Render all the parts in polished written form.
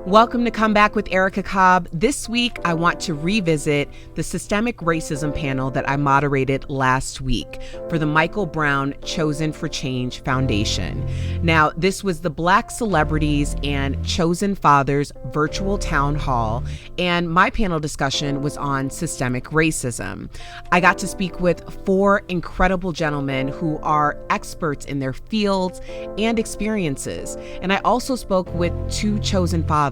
Welcome to Come Back with Erica Cobb. This week, I want to revisit the systemic racism panel that I moderated last week for the Michael Brown Chosen for Change Foundation. Now, this was the Black Celebrities and Chosen Fathers virtual town hall, and my panel discussion was on systemic racism. I got to speak with four incredible gentlemen who are experts in their fields and experiences, and I also spoke with two chosen fathers.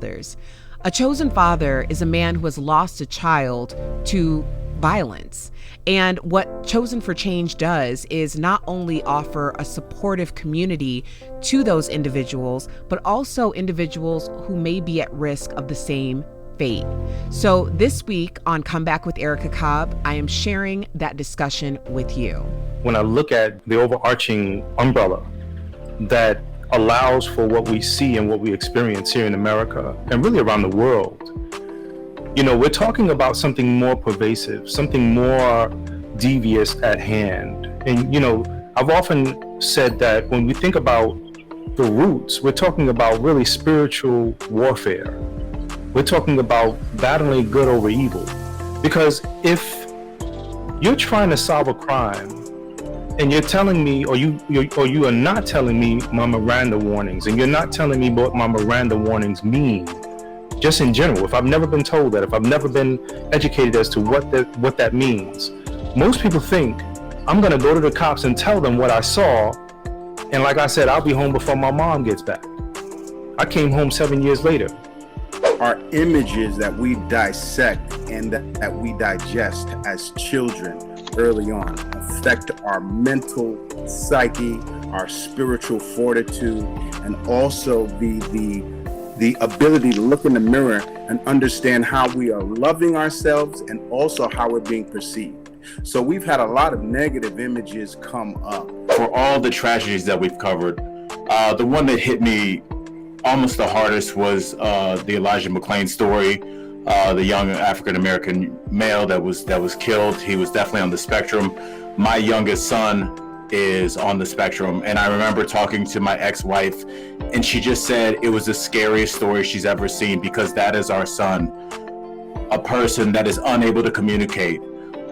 A chosen father is a man who has lost a child to violence. And what Chosen for Change does is not only offer a supportive community to those individuals, but also individuals who may be at risk of the same fate. So this week on Come Back with Erica Cobb, I am sharing that discussion with you. When I look at the overarching umbrella that allows for what we see and what we experience here in America and really around the world, we're talking about something more pervasive, something more devious at hand. And, I've often said that when we think about the roots, we're talking about really spiritual warfare. We're talking about battling good over evil. Because if you're trying to solve a crime and you're telling me, or you are not telling me my Miranda warnings, and you're not telling me what my Miranda warnings mean, just in general, if I've never been told that, if I've never been educated as to what that means, most people think I'm gonna go to the cops and tell them what I saw, and like I said, I'll be home before my mom gets back. I came home 7 years later. Our images that we dissect and that we digest as children early on affect our mental psyche, our spiritual fortitude, and also the ability to look in the mirror and understand how we are loving ourselves and also how we're being perceived. So we've had a lot of negative images come up. For all the tragedies that we've covered, the one that hit me almost the hardest was the Elijah McClain story. The young African-American male that was killed. He was definitely on the spectrum. My youngest son is on the spectrum. And I remember talking to my ex-wife, and she just said it was the scariest story she's ever seen, because that is our son, a person that is unable to communicate,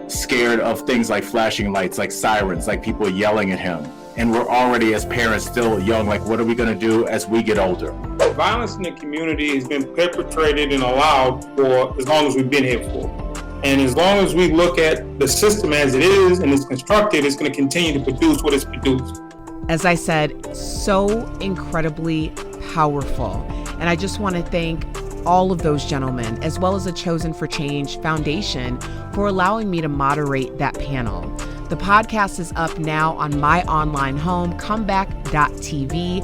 scared of things like flashing lights, like sirens, like people yelling at him. And we're already, as parents, still young, like, what are we gonna do as we get older? Violence in the community has been perpetrated and allowed for as long as we've been here for. And as long as we look at the system as it is and it's constructed, it's gonna continue to produce what it's produced. As I said, so incredibly powerful. And I just wanna thank all of those gentlemen, as well as the Chosen for Change Foundation, for allowing me to moderate that panel. The podcast is up now on my online home, comeback.tv.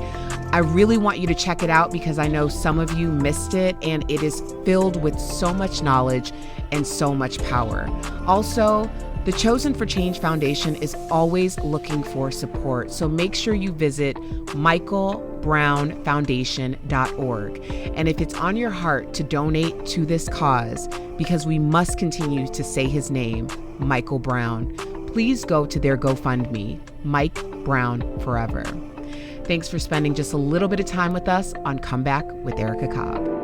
I really want you to check it out because I know some of you missed it, and it is filled with so much knowledge and so much power. Also, the Chosen for Change Foundation is always looking for support, so make sure you visit michaelbrownfoundation.org. And if it's on your heart to donate to this cause, because we must continue to say his name, Michael Brown, please go to their GoFundMe, Mike Brown Forever. Thanks for spending just a little bit of time with us on Come Back with Erica Cobb.